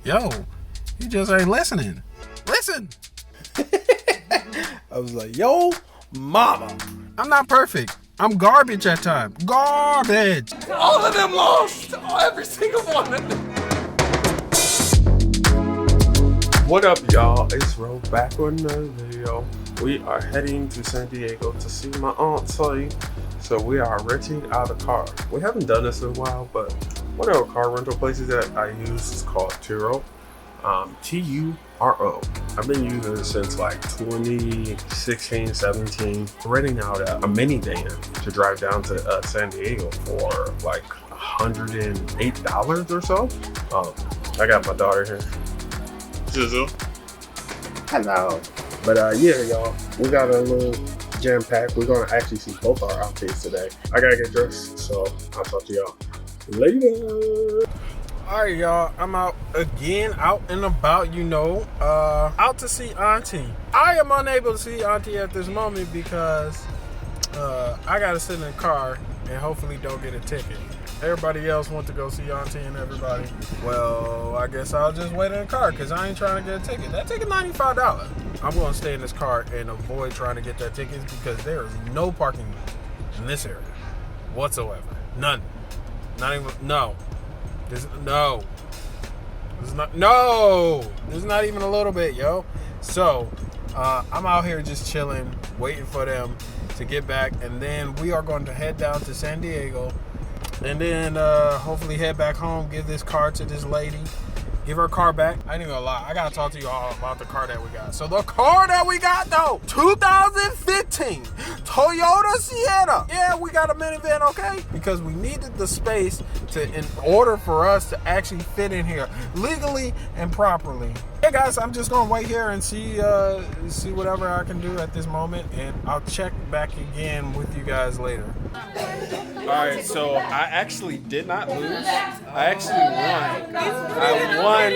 yo, you just ain't listening. Listen. I was like, yo, mama. I'm not perfect. I'm garbage at times. Garbage. All of them lost. Every single one of them. What up, y'all? It's Ro back with another video. We are heading to San Diego to see my Aunt Sony. So we are renting out a car. We haven't done this in a while, but one of the car rental places that I use is called Turo. T-U-R-O. I've been using it since like 2016, 17, renting out a minivan to drive down to San Diego for like $108 or so. I got my daughter here. Jizzle. Hello. But yeah, y'all, we got a little jam pack. We're gonna actually see both our outfits today. I gotta get dressed, so I'll talk to y'all later. Alright, y'all, I'm out again, out and about, you know, out to see Auntie. I am unable to see Auntie at this moment because I gotta sit in the car and hopefully don't get a ticket. Everybody else went to go see Auntie and everybody. Well, I guess I'll just wait in the car because I ain't trying to get a ticket. That ticket $95. I'm going to stay in this car and avoid trying to get that ticket because there is no parking in this area whatsoever. None. Not even, no. There's not even a little bit, yo. So, I'm out here just chilling, waiting for them to get back. And then we are going to head down to San Diego. And then hopefully head back home, give this car to this lady, give her car back. I ain't even gonna lie, I gotta talk to you all about the car that we got. So the car that we got though, 2015 Toyota Sienna. Yeah, we got a minivan, okay? Because we needed the space in order for us to actually fit in here legally and properly. Hey guys, I'm just gonna wait here and see whatever I can do at this moment, and I'll check back again with you guys later. Alright, so I actually did not lose. I actually won.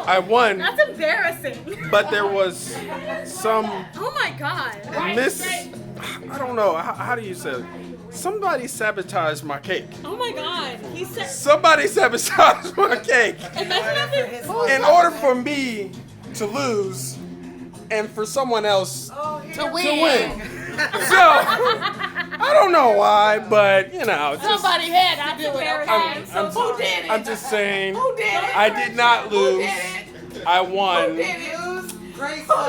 I won. That's embarrassing. But there was some Oh my god. I don't know, how do you say it? Somebody sabotaged my cake. Oh my god. He said Somebody sabotaged my cake. In order for me to lose and for someone else to win. So, I don't know why, but you know, somebody had to do it. Who did it? I'm just saying, Who did it? I did not lose. I won. Who did it? Who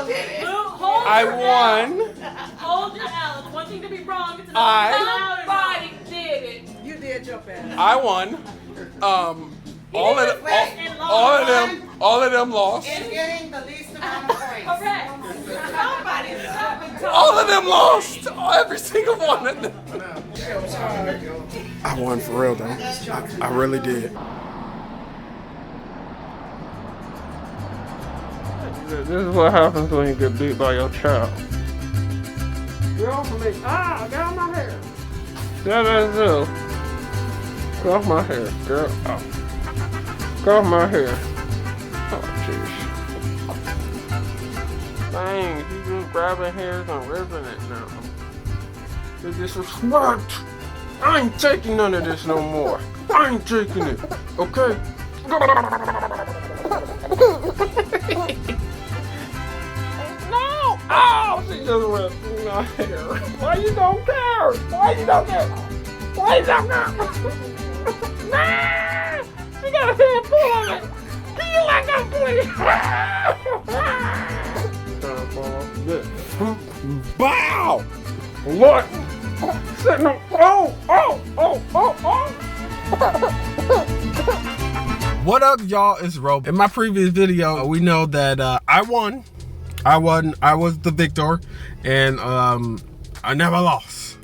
did it? I won. Hold your L's. One thing to be wrong is somebody did it. You did your best. I won. All of them lost. And getting the least amount of points. Correct. Somebody All of them lost. Every single one of them. I won for real though. I really did. This is what happens when you get beat by your child. Get off of me. Get off my hair. That is it. Get off my hair, girl. Oh. Get off my hair. Oh, jeez. Dang, you just grabbing hairs and ripping it now. This is smart. I ain't taking none of this no more. I ain't taking it. Okay? No! Oh, she just ripped my hair. Why you don't care? Why you don't care? Why you don't care? Nah! She got a hair full of it. Do you like that, please? Bow! What? Sitting on. What up, y'all? It's Ro. In my previous video, we know that I won. I was the victor, and I never lost.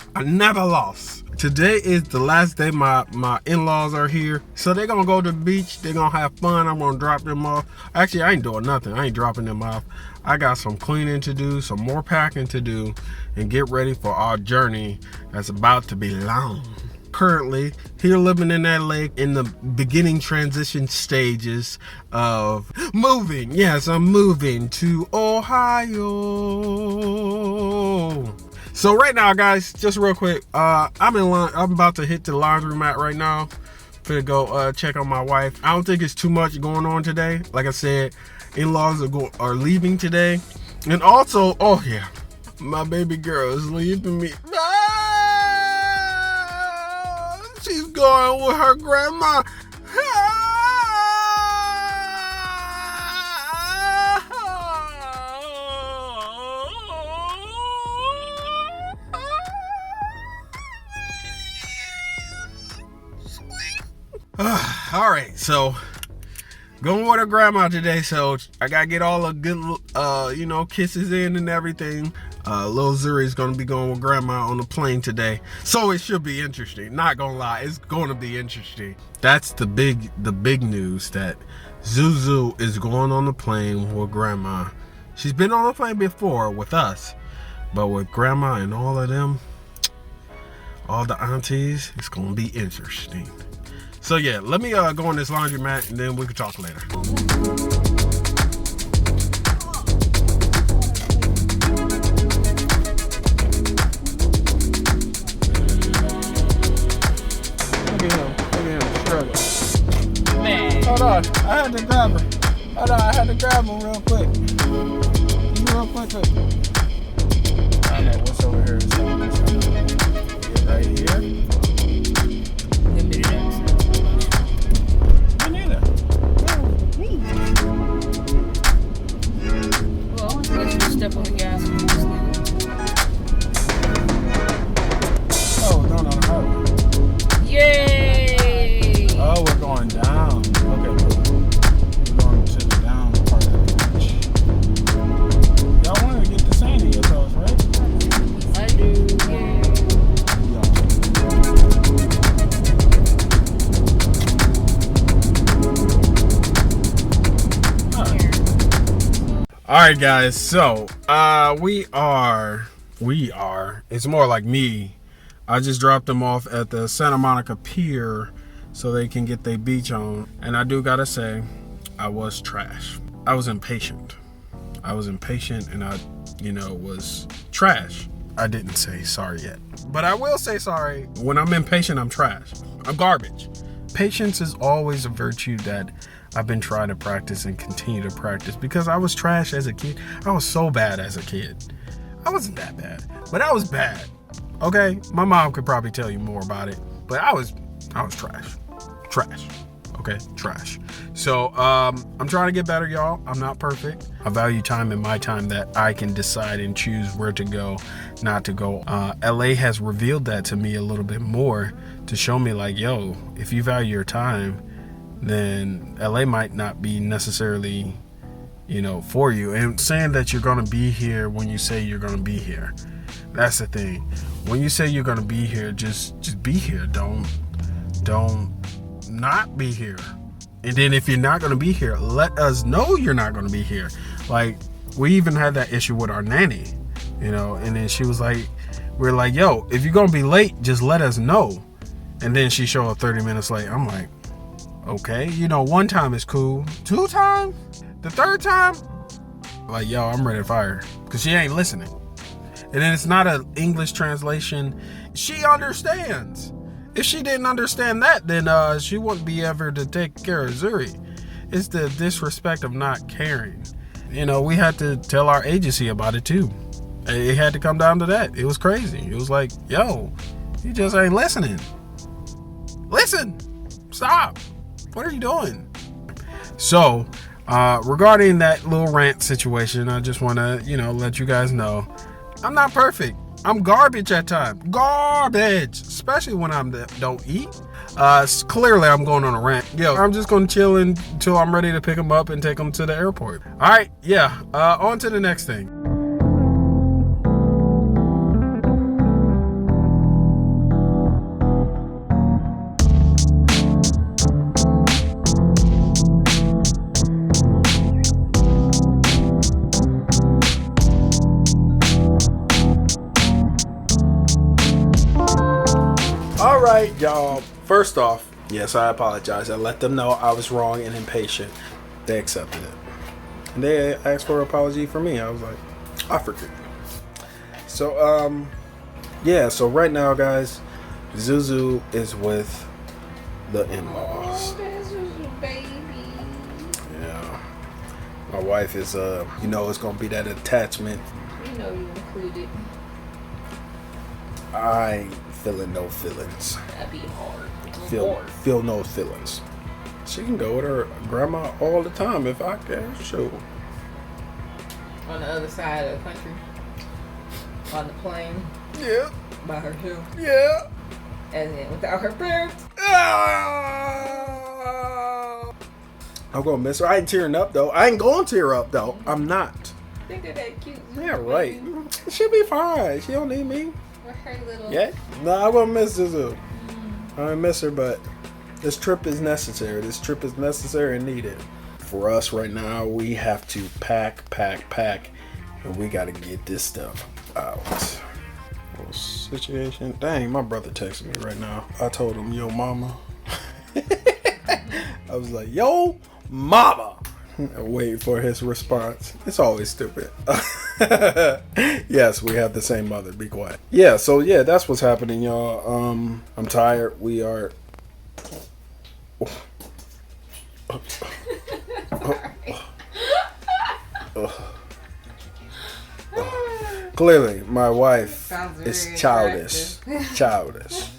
Today is the last day my in-laws are here, so they're gonna go to the beach. They're gonna have fun. I'm gonna drop them off. Actually, I ain't doing nothing. I ain't dropping them off. I got some cleaning to do, some more packing to do, and get ready for our journey that's about to be long. Currently here living in LA in the beginning transition stages of moving. Yes, I'm moving to Ohio. So right now, guys, just real quick, I'm about to hit the laundromat right now, finna go check on my wife. I don't think it's too much going on today. Like I said, in-laws are leaving today. And also, oh yeah, my baby girl is leaving me. Ah, she's going with her grandma. All right, so going with her grandma today, so I gotta get all the good kisses in and everything. Little Zuri's gonna be going with grandma on the plane today, so it should be interesting. Not gonna lie, it's gonna be interesting. That's the big news, that Zuzu is going on the plane with grandma. She's been on the plane before with us, but with grandma and all of them, all the aunties, it's gonna be interesting. So yeah, let me go on this laundromat and then we can talk later. Look at him struggling. Man. Hold on, I had to grab her. I had to grab him real quick. I know what's over here. Get right here. Step on the gas. Oh, no. Yay! Oh, we're going down. Okay, cool. We're going to the down part of the beach. Y'all wanted to get the sand in your toes, right? I do, yeah. All right, guys. So we are. It's more like me. I just dropped them off at the Santa Monica Pier so they can get their beach on. And I do gotta say, I was trash. I was impatient. And I, was trash. I didn't say sorry yet, but I will say sorry. When I'm impatient, I'm trash. I'm garbage. Patience is always a virtue that I've been trying to practice and continue to practice, because I was trash as a kid. I was so bad as a kid. I wasn't that bad, but I was bad. Okay, my mom could probably tell you more about it, but I was trash. Okay, trash. So I'm trying to get better, y'all. I'm not perfect. I value time in my time, that I can decide and choose where to go, not to go. LA has revealed that to me a little bit more, to show me like, yo, if you value your time, then LA might not be necessarily, for you. And saying that you're gonna be here when you say you're gonna be here. That's the thing. When you say you're gonna be here, just be here. Don't not be here. And then if you're not gonna be here, let us know you're not gonna be here. Like, we even had that issue with our nanny, and then she was like, we're like, yo, if you're gonna be late, just let us know. And then she showed up 30 minutes late. I'm like, okay, one time is cool. 2 times? The 3rd time? Like, yo, I'm ready to fire her, because she ain't listening. And then it's not an English translation. She understands. If she didn't understand that, then she wouldn't be ever to take care of Zuri. It's the disrespect of not caring. We had to tell our agency about it too. It had to come down to that. It was crazy. It was like, yo, you just ain't listening. Listen. Stop. What are you doing? So, regarding that little rant situation, I just want to, let you guys know, I'm not perfect. I'm garbage at times. Garbage. Especially when I don't eat. Clearly, I'm going on a rant. Yo, I'm just going to chill until I'm ready to pick them up and take them to the airport. All right. Yeah. On to the next thing. Alright, y'all. First off, yes, I apologize. I let them know I was wrong and impatient. They accepted it. And they asked for an apology for me. I was like, I forget. So, yeah, so right now, guys, Zuzu is with the in-laws. Oh, this was your baby. Yeah. My wife is, you know, it's gonna be that attachment. You know you included. I ain't feeling no feelings. That'd be hard. Feel no feelings. She can go with her grandma all the time if I can. Sure. On the other side of the country. On the plane. Yeah. By herself. Yeah. And then without her parents. I'm gonna miss her. I ain't tearing up though. I ain't gonna tear up though. I'm not. I think they're that cute. Yeah, right. She'll be fine. She don't need me. With her little. Yeah. No, I'm gonna miss Zuzu. I miss her, but this trip is necessary. This trip is necessary and needed. For us right now, we have to pack, and we gotta get this stuff out. Little situation. Dang, my brother texted me right now. I told him, yo, mama. I was like, yo, mama. Waiting for his response. It's always stupid. Yes, we have the same mother. Be quiet. Yeah, so yeah, that's what's happening, y'all. I'm tired. We are. Clearly, my wife is childish. Childish.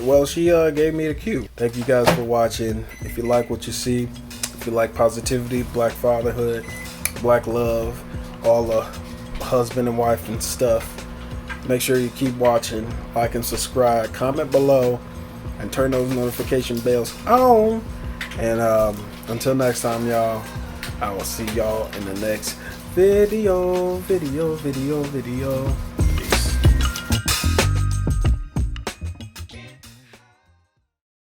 Well, she gave me the cue. Thank you guys for watching. If you like what you see, if you like positivity, black fatherhood, black love, all the husband and wife and stuff, make sure you keep watching, like and subscribe, comment below, and turn those notification bells on. And until next time, y'all, I will see y'all in the next video.